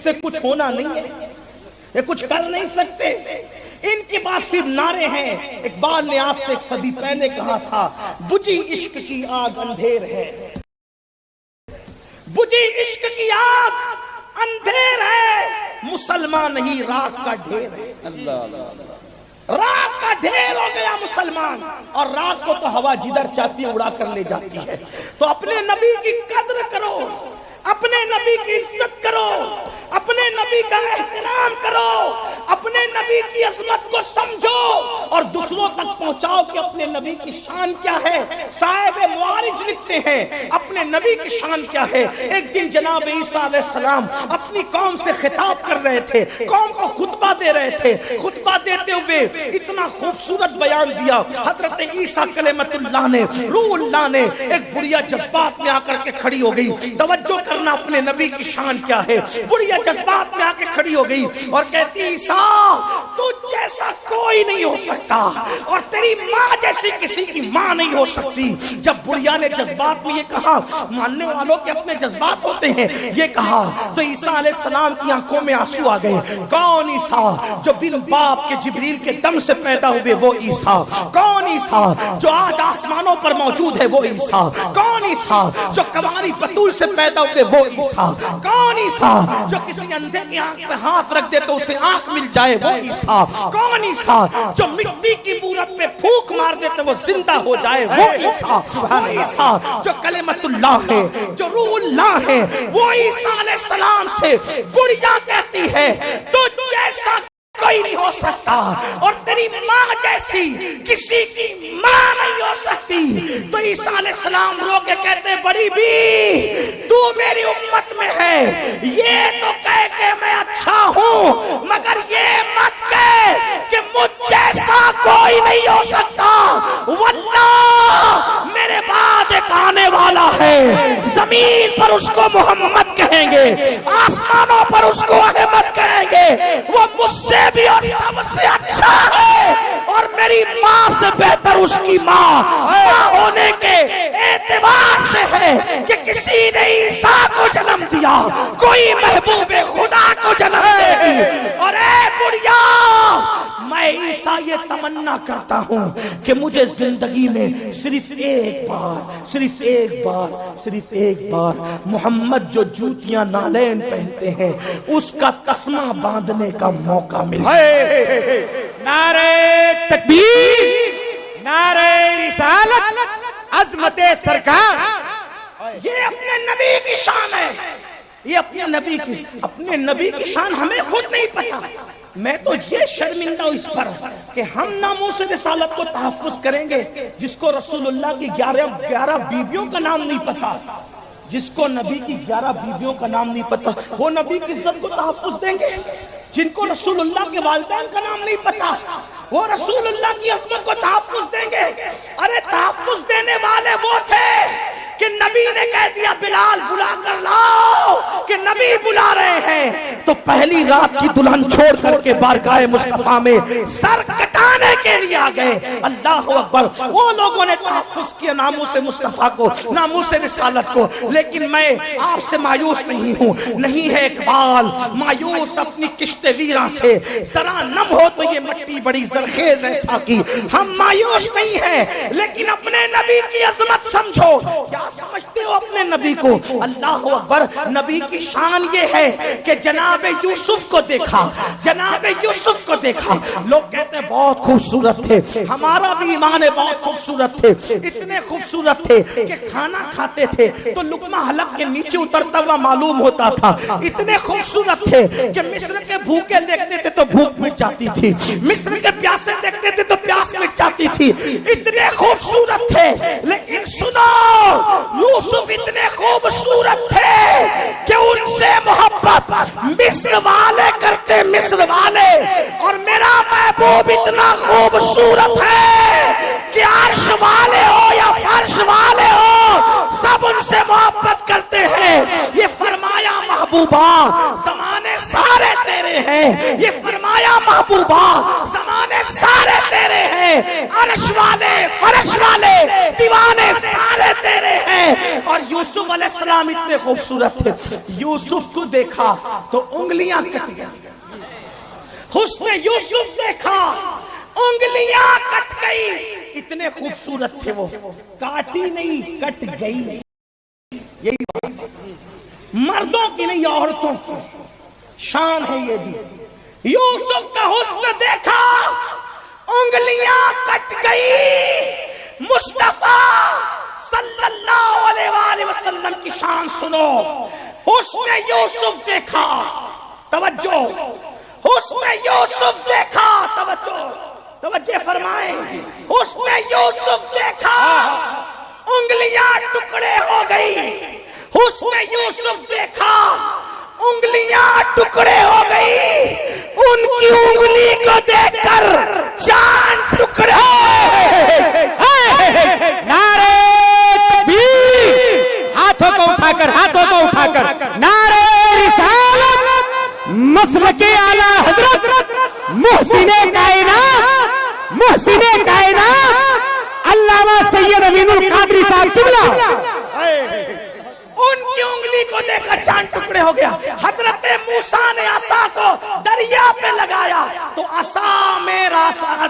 سے کچھ ہونا نہیں ہے، یہ کچھ کر نہیں سکتے، ان کے پاس صرف نعرے ہیں۔ اقبال نے آج سے 1 صدی پہلے کہا تھا، بجھی عشق کی آگ اندھیر ہے، بجھی عشق کی آگ اندھیر ہے، مسلمان نہیں راک کا ڈھیر ہے۔ راک کا ڈھیر ہو گیا مسلمان، اور راک کو تو ہوا جدھر چاہتی ہے اڑا کر لے جاتی ہے۔ تو اپنے نبی کی قدر کرو، اپنے نبی کی عزت کرو، اپنے نبی کا احترام کرو، اپنے نبی کی عظمت کو سمجھو اور دوسروں تک پہنچاؤ کہ اپنے نبی کی شان کیا ہے۔ صاحب معارج لکھتے ہیں اپنے نبی کی شان کیا ہے۔ ایک دن جناب عیسیٰ علیہ السلام اپنی قوم سے خطاب کر رہے تھے، قوم کو خطبہ دے رہے تھے۔ خطبہ دیتے ہوئے اتنا خوبصورت بیان دیا حضرت عیسیٰ کلمت اللہ نے، روح اللہ نے، ایک بڑھیا جذبات میں آ کر کے کھڑی ہو گئی۔ توجہ کرنا اپنے نبی کی شان کیا ہے۔ بڑھیا جذبات میں آ کے کھڑی ہو گئی اور کہتی عیسیٰ تو جیسا کوئی نہیں ہو سکتا اور تیری ماں جیسی کسی کی ماں نہیں ہو سکتی۔ جب بڑھیا نے جذبات میں یہ کہا، ماننے والوں کے اپنے جذبات ہوتے ہیں، یہ کہا تو عیسیٰ علیہ السلام کی آنکھوں میں آنسو آ گئے۔ کون عیسیٰ جو بن باپ کے جبریل کے دم سے پیدا ہوئے وہ عیسیٰ؟ کون عیسیٰ جو آج آسمانوں پر موجود ہے وہ عیسیٰ؟ کون عیسیٰ جو کنواری بطول سے پیدا ہوئے وہ عیسیٰ؟ کون عیسیٰ جو کسی اندھے کی آنکھ پہ ہاتھ رکھ دے تو اسے آنکھ مل جائے وہ عیسیٰ؟ کون عیسیٰ جو مٹی کی مورت پہ پھونک مار دے تو وہ زندہ ہو جائے وہ عیسیٰ؟ وہ عیسیٰ جو کلمت اللہ ہے، جو روح اللہ ہے، وہ عیسیٰ علیہ السلام سے بڑھیا کہتی ہے تو جیسا کوئی نہیں ہو سکتا اور تیری ماں جیسی کسی کی ماں نہیں ہو سکتی۔ تو عیسیٰ علیہ السلام رو کے کہتے بڑی بھی تو میری امت میں ہے، یہ تو کہہ کہ میں اچھا ہوں مگر یہ مت کہہ کہ مجھ جیسا کوئی نہیں ہو سکتا، واللہ میرے بعد ایک آنے والا ہے، زمین پر اس کو محمد کہیں گے، آسمانوں پر اس کو احمد کہیں گے، وہ مجھ سے بھی اور سب سے اچھا ہے اور میری ماں سے بہتر اس کی ماں ہونے کے اعتبار سے ہے کہ کسی نے عیسیٰ کو جنم دیا، کوئی محبوب خدا کو جنم دے گی۔ اور اے بڑھیا میں عیسیٰ یہ تمنا کرتا ہوں کہ مجھے زندگی میں صرف ایک بار محمد جو جوتیاں نالین پہنتے ہیں اس کا تسمہ باندھنے کا موقع ملے۔ نعرہ تکبیر، نعرہ رسالت، عظمت سرکار۔ یہ اپنے نبی کی شان ہے، یہ اپنے نبی کی شان ہمیں خود نہیں پتا۔ میں تو یہ شرمندہ ہوں اس پر کہ ہم ناموس رسالت کو تحفظ کریں گے جس کو رسول اللہ کی 11 بیویوں کا نام نہیں پتا، جس کو نبی کی 11 بیویوں کا نام نہیں پتا وہ نبی کی عزت کو تحفظ دیں گے؟ جن کو رسول اللہ کے والدین کا نام نہیں پتا وہ رسول اللہ کی عظمت کو تحفظ دیں گے؟ ارے تحفظ دینے والے وہ تھے کہ نبی نے کہہ دیا بلال بلا کر لاؤ کہ نبی بلا رہے ہیں، تو پہلی رات کی دلہن چھوڑ کر کے بارگاہ مصطفیٰ میں سر کٹانے کے لیے آ گئے۔ اللہ اکبر، وہ لوگوں نے تحفظ کیا ناموس مصطفیٰ کو، ناموس رسالت کو۔ لیکن میں آپ سے مایوس نہیں ہوں، نہیں ہے اقبال مایوس اپنی کشت ویراں سے، ذرا نم ہو تو یہ مٹی بڑی زرخیز ہے ساقی۔ ہم مایوس نہیں ہیں لیکن اپنے نبی کی عظمت سمجھو۔ کیا سمجھتے ہو اپنے نبی کو؟ اللہ اکبر، نبی کی شان یہ ہے کہ جناب یوسف کو دیکھا، جناب یوسف کو دیکھا، لوگ کہتے ہیں بہت خوبصورت تھے، ہمارا بھی ایمان ہے بہت خوبصورت تھے، اتنے خوبصورت تھے کہ کھانا کھاتے تھے تو لقمہ حلق کے نیچے اترتا ہوا معلوم ہوتا تھا، اتنے خوبصورت تھے کہ مصر کے بھوکے دیکھتے تھے تو بھوک مٹ جاتی تھی، مصر کے پیاسے دیکھتے تھے تو پیاس مٹ جاتی تھی، اتنے خوبصورت تھے۔ لیکن سنو، یوسف اتنے خوبصورت تھے کہ ان سے محبت مصر والے کرتے، مصر والے، اور میرا محبوب اتنا خوبصورت ہے کہ عرش والے ہو یا فرش والے ہو سب ان سے محبت کرتے ہیں۔ یہ فرمایا محبوبہ زمانے سارے تیرے ہیں، یہ فرمایا محبوبہ زمانے دیوانے سارے تیرے ہیں، عرش والے فرش والے دیوانے سارے تیرے ہیں۔ اور یوسف علیہ السلام اتنے خوبصورت تھے، یوسف کو دیکھا تو انگلیاں کٹ گئی، حسن یوسف دیکھا انگلیاں کٹ گئی، اتنے خوبصورت تھے وہ، کاٹی نہیں کٹ گئی۔ یہی بات ہے، مردوں کی نہیں عورتوں کی شان ہے یہ بھی۔ یوسف کا حسن دیکھا انگلیاں کٹ گئی۔ مصطفیٰ صلی اللہ علیہ وآلہ وسلم کی شان سنو، حسن یوسف دیکھا، توجہ، حسن یوسف دیکھا، توجہ فرمائیں، حسن یوسف دیکھا انگلیاں ٹکڑے ہو گئی، حسن یوسف دیکھا انگلیاں ٹکڑے ہو گئی، ان کی انگلی کو دیکھ کر جان ٹکڑے نعرہ تکبیر، ہاتھوں کو اٹھا کر نعرہ رسالت، مسلک اعلی حضرت محسن کائنات علامہ سید امین القادری صاحب قبلہ، ان کی انگلی کو دیکھ کر چاند ٹکڑے ہو گیا۔ حضرت موسیٰ نے عصا کو دریا پہ لگایا تو عصا میں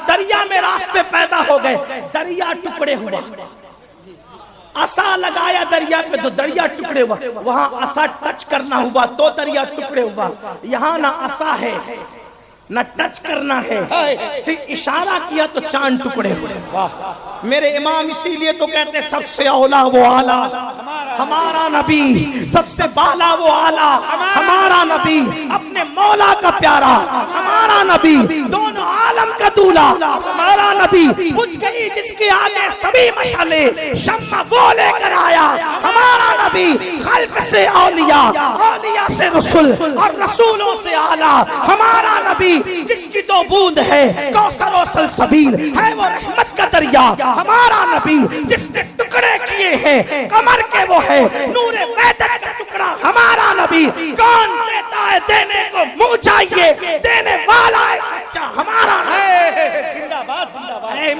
دریا میں راستے پیدا ہو گئے، دریا ٹکڑے ہوا۔ عصا لگایا دریا پہ تو دریا ٹکڑے ہوا، وہاں عصا ٹچ کرنا ہوا تو دریا ٹکڑے ہوا۔ یہاں نہ عصا ہے نہ ٹچ کرنا ہے، صرف اشارہ کیا تو چاند ٹکڑے ہوئے۔ میرے امام اسی لیے تو کہتے سب سے اولا وہ آلہ ہمارا نبی، سب سے بالا وہ آلہ ہمارا نبی، اپنے مولا کا پیارا ہمارا نبی، دونوں عالم کا دولا ہمارا نبی، بجھ گئی جس کے آگے سبھی مشعلیں، شمع وہ لے کر آیا ہمارا نبی، خلق سے اولیاء، اولیاء سے رسول اور رسولوں سے آلہ ہمارا نبی، جس کی تو بوند ہے کوثر و سلسبیل، ہے وہ رحمت کا دریا ہمارا نبی، جس نے ٹکڑے کیے ہیں کمر کے وہ ہے نور وحدت کا ٹکڑا ہمارا نبی، کون دیتا ہے دینے کو منہ چاہیے، دینے والا ہے سچا ہمارا نبی۔